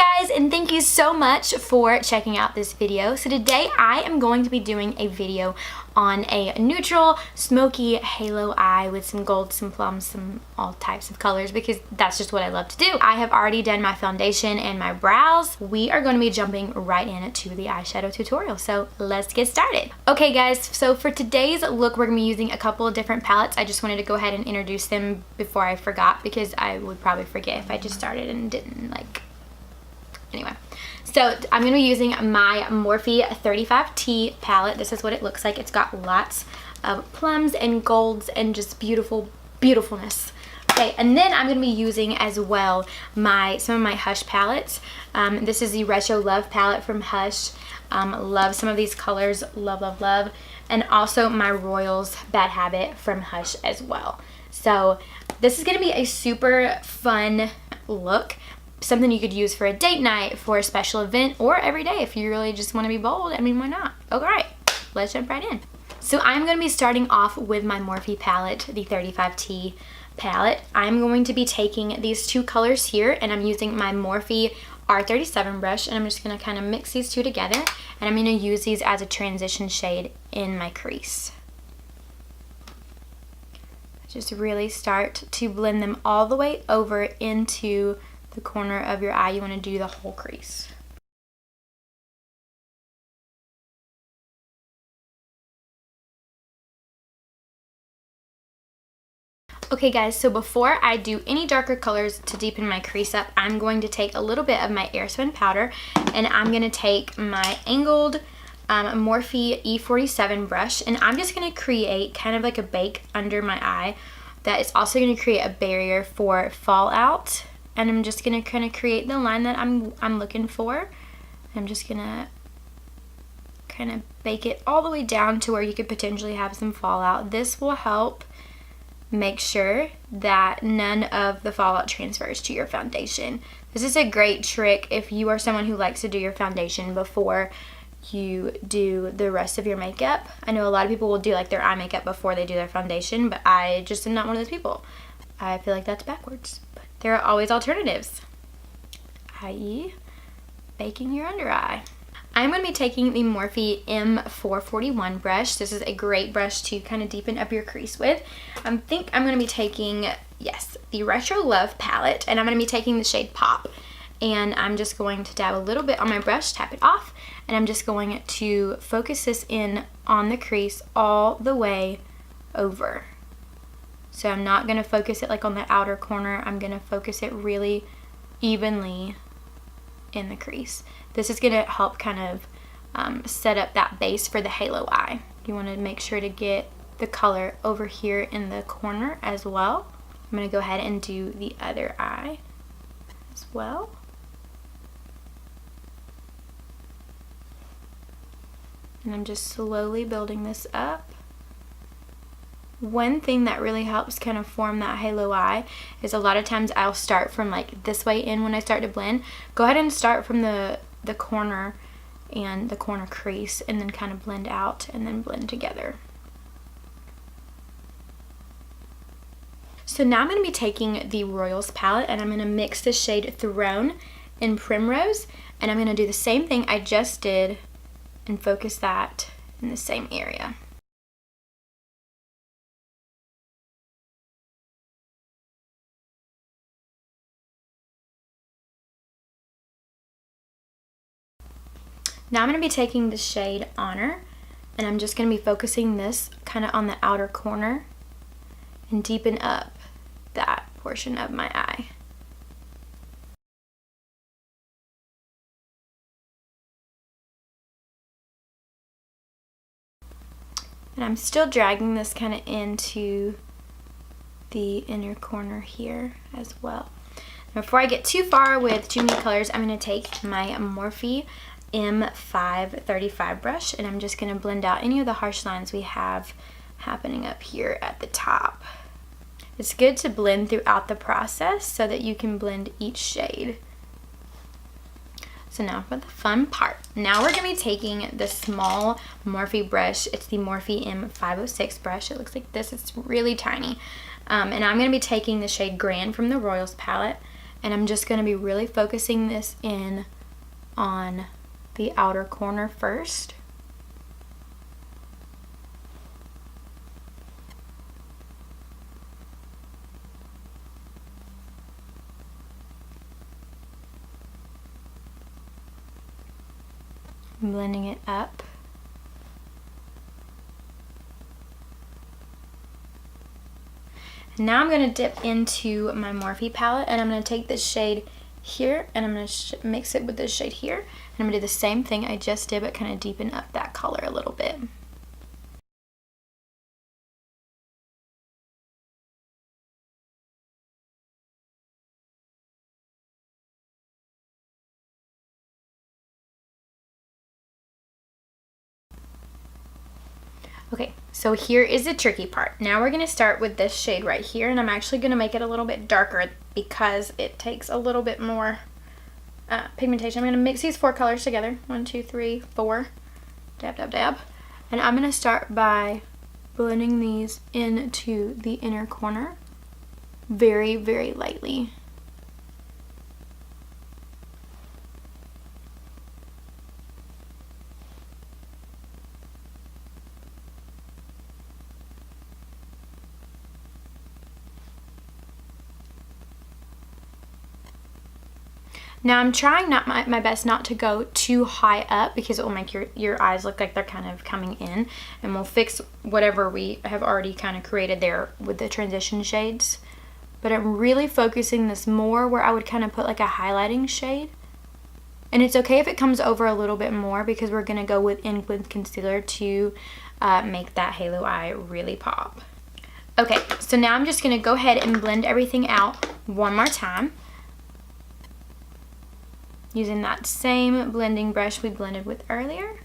Hi guys, and thank you so much for checking out this video. So today I am going to be doing a video on a neutral smoky halo eye with some gold, some plums, some all types of colors because that's just what I love to do. I have already done my foundation and my brows. We are going to be jumping right into the eyeshadow tutorial, so let's get started. Okay guys, so for today's look we're going to be using a couple of different palettes. I just wanted to go ahead and introduce them before I forgot because I would probably forget if I just started and didn't Anyway, so I'm going to be using my Morphe 35T palette. This is what it looks like. It's got lots of plums and golds and just beautifulness. Okay, and then I'm going to be using as well some of my Hush palettes. This is the Retro Love palette from Hush. Love some of these colors. Love. And also my Royals Bad Habit from Hush as well. So this is going to be a super fun look. Something you could use for a date night, for a special event, or every day if you really just want to be bold. I mean, why not? Alright, let's jump right in. So I'm going to be starting off with my Morphe palette, the 35T palette. I'm going to be taking these two colors here, and I'm using my Morphe R37 brush, and I'm just going to kind of mix these two together, and I'm going to use these as a transition shade in my crease. Just really start to blend them all the way over into the corner of your eye. You want to do the whole crease. Okay guys, so before I do any darker colors to deepen my crease up, I'm going to take a little bit of my Airspun powder, and I'm going to take my angled Morphe E47 brush, and I'm just going to create kind of like a bake under my eye that is also going to create a barrier for fallout. And I'm just going to kind of create the line that I'm looking for. I'm just going to kind of bake it all the way down to where you could potentially have some fallout. This will help make sure that none of the fallout transfers to your foundation. This is a great trick if you are someone who likes to do your foundation before you do the rest of your makeup. I know a lot of people will do like their eye makeup before they do their foundation, but I just am not one of those people. I feel like that's backwards. There are always alternatives, i.e. baking your under eye. I'm going to be taking the Morphe M441 brush. This is a great brush to kind of deepen up your crease with. I think I'm going to be taking, yes, the Retro Love palette, and I'm going to be taking the shade Pop. And I'm just going to dab a little bit on my brush, tap it off, and I'm just going to focus this in on the crease all the way over. So I'm not going to focus it like on the outer corner. I'm going to focus it really evenly in the crease. This is going to help kind of set up that base for the halo eye. You want to make sure to get the color over here in the corner as well. I'm going to go ahead and do the other eye as well. And I'm just slowly building this up. One thing that really helps kind of form that halo eye is a lot of times I'll start from like this way in when I start to blend. Go ahead and start from the corner and the corner crease, and then kind of blend out and then blend together. So now I'm going to be taking the Royals palette, and I'm going to mix the shade Throne in Primrose, and I'm going to do the same thing I just did and focus that in the same area. Now I'm going to be taking the shade Honor, and I'm just going to be focusing this kind of on the outer corner and deepen up that portion of my eye. And I'm still dragging this kind of into the inner corner here as well. Now before I get too far with too many colors, I'm going to take my Morphe M535 brush, and I'm just going to blend out any of the harsh lines we have happening up here at the top. It's good to blend throughout the process so that you can blend each shade. So now for the fun part. Now we're going to be taking the small Morphe brush. It's the Morphe M506 brush. It looks like this. It's really tiny. And I'm going to be taking the shade Grand from the Royals palette. And I'm just going to be really focusing this in on the outer corner first. Blending it up. Now I'm going to dip into my Morphe palette, and I'm going to take this shade here and I'm going to mix it with this shade here, and I'm going to do the same thing I just did but kind of deepen up that color a little bit. Okay, so here is the tricky part. Now we're going to start with this shade right here, and I'm actually going to make it a little bit darker because it takes a little bit more pigmentation. I'm going to mix these 4 colors together. 1, 2, 3, 4. Dab, dab, dab. And I'm going to start by blending these into the inner corner very, very lightly. Now I'm trying my best not to go too high up because it will make your eyes look like they're kind of coming in, and we'll fix whatever we have already kind of created there with the transition shades. But I'm really focusing this more where I would kind of put like a highlighting shade. And it's okay if it comes over a little bit more because we're going to go with concealer to make that halo eye really pop. Okay, so now I'm just going to go ahead and blend everything out one more time, using that same blending brush we blended with earlier.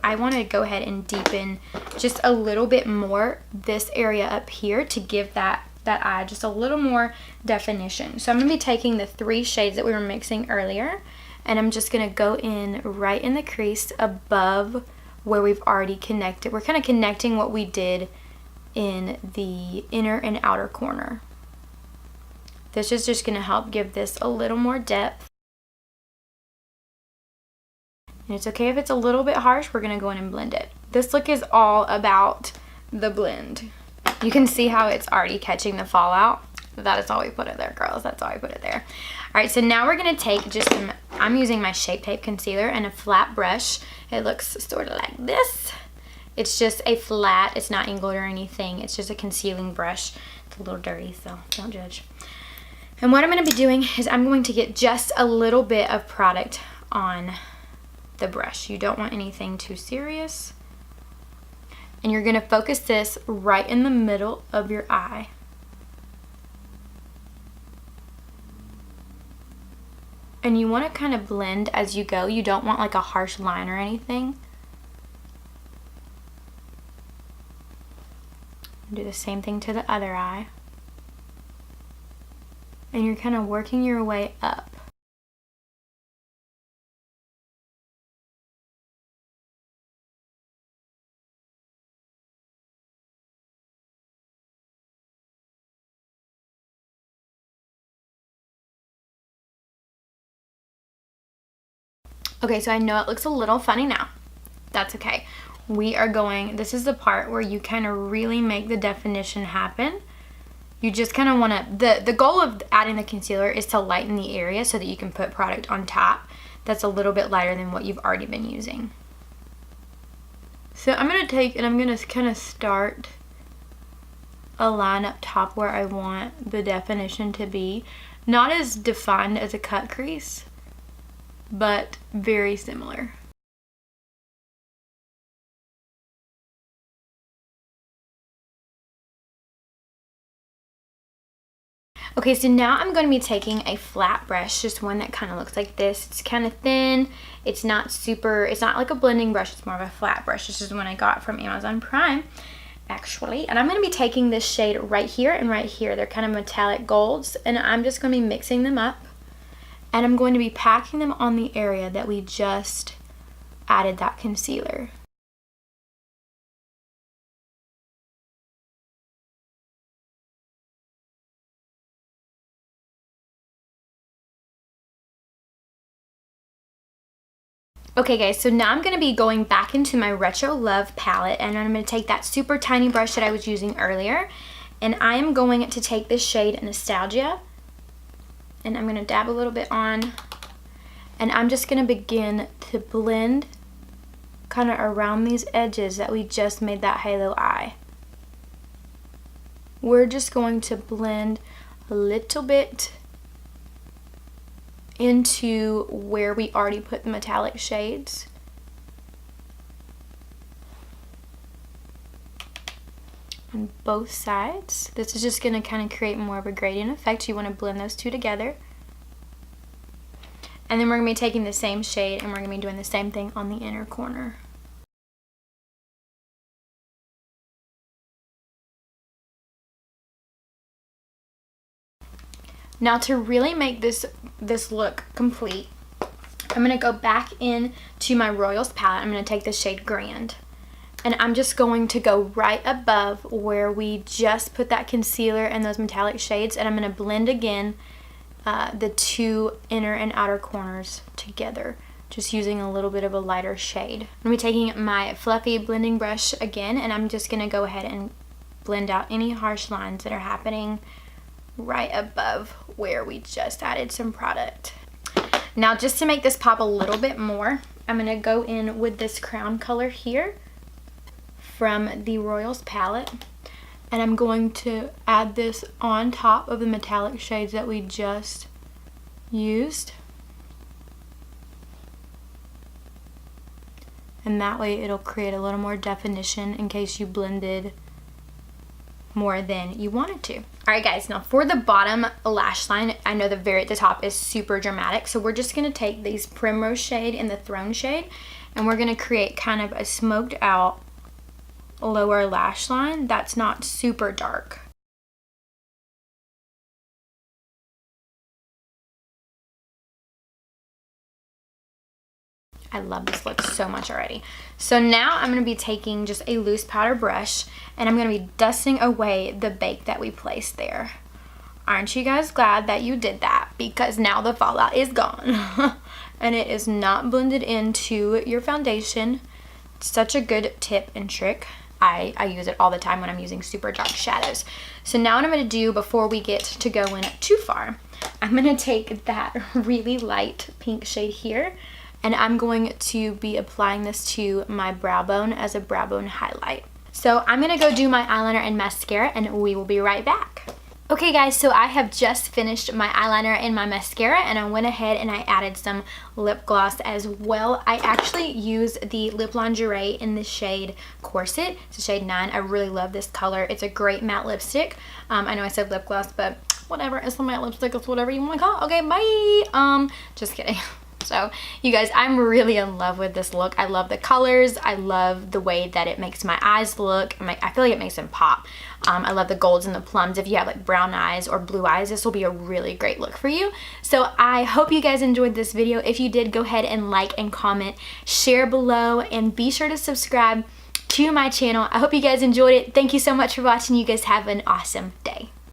I want to go ahead and deepen just a little bit more this area up here to give that eye just a little more definition. So I'm going to be taking the 3 shades that we were mixing earlier, and I'm just going to go in right in the crease above where we've already connected. We're kind of connecting what we did in the inner and outer corner. This is just going to help give this a little more depth. And it's okay if it's a little bit harsh, we're going to go in and blend it. This look is all about the blend. You can see how it's already catching the fallout. That is all we put it there, girls. That's all we put it there. All right, so now we're going to take just some, I'm using my Shape Tape concealer and a flat brush. It looks sort of like this. It's just a flat, it's not angled or anything. It's just a concealing brush. It's a little dirty, so don't judge. And what I'm going to be doing is I'm going to get just a little bit of product on the brush. You don't want anything too serious. And you're going to focus this right in the middle of your eye. And you want to kind of blend as you go. You don't want like a harsh line or anything. Do the same thing to the other eye. And you're kind of working your way up. Okay, so I know it looks a little funny now. That's okay. We are going, this is the part where you kind of really make the definition happen. You just kind of want to, the goal of adding the concealer is to lighten the area so that you can put product on top that's a little bit lighter than what you've already been using. So I'm going to take and I'm going to kind of start a line up top where I want the definition to be. Not as defined as a cut crease, but very similar. Okay, so now I'm going to be taking a flat brush, just one that kind of looks like this. It's kind of thin. It's not super, it's not like a blending brush. It's more of a flat brush. This is one I got from Amazon Prime, actually. And I'm going to be taking this shade right here and right here. They're kind of metallic golds. And I'm just going to be mixing them up. And I'm going to be packing them on the area that we just added that concealer. Okay guys, so now I'm going to be going back into my Retro Love palette, and I'm going to take that super tiny brush that I was using earlier, and I am going to take this shade Nostalgia, and I'm going to dab a little bit on, and I'm just going to begin to blend kind of around these edges that we just made that halo eye. We're just going to blend a little bit into where we already put the metallic shades. On both sides. This is just going to kind of create more of a gradient effect. You want to blend those two together. And then we're going to be taking the same shade and we're going to be doing the same thing on the inner corner. Now to really make this look complete, I'm going to go back in to my Royals palette. I'm going to take the shade Grand. And I'm just going to go right above where we just put that concealer and those metallic shades. And I'm going to blend again the two inner and outer corners together, just using a little bit of a lighter shade. I'm going to be taking my fluffy blending brush again, and I'm just going to go ahead and blend out any harsh lines that are happening right above where we just added some product. Now just to make this pop a little bit more, I'm going to go in with this crown color here from the Royals palette, and I'm going to add this on top of the metallic shades that we just used, and that way it'll create a little more definition in case you blended more than you wanted to. Alright guys, now for the bottom lash line, I know the top is super dramatic, so we're just going to take these Primrose shade and the Throne shade, and we're going to create kind of a smoked out lower lash line that's not super dark. I love this look so much already. So now I'm going to be taking just a loose powder brush, and I'm going to be dusting away the bake that we placed there. Aren't you guys glad that you did that? Because now the fallout is gone. And it is not blended into your foundation. It's such a good tip and trick. I use it all the time when I'm using super dark shadows. So now what I'm going to do before we get to go in too far, I'm going to take that really light pink shade here, and I'm going to be applying this to my brow bone as a brow bone highlight. So I'm going to go do my eyeliner and mascara, and we will be right back. Okay guys, so I have just finished my eyeliner and my mascara, and I went ahead and I added some lip gloss as well. I actually use the Lip Lingerie in the shade Corset. It's a shade 9. I really love this color. It's a great matte lipstick. I know I said lip gloss, but whatever. It's a matte lipstick. It's whatever you want to call it. Okay, bye. Just kidding. So you guys, I'm really in love with this look. I love the colors. I love the way that it makes my eyes look. I feel like it makes them pop. I love the golds and the plums. If you have like brown eyes or blue eyes, this will be a really great look for you. So I hope you guys enjoyed this video. If you did, go ahead and like and comment, share below, and be sure to subscribe to my channel. I hope you guys enjoyed it. Thank you so much for watching. You guys have an awesome day.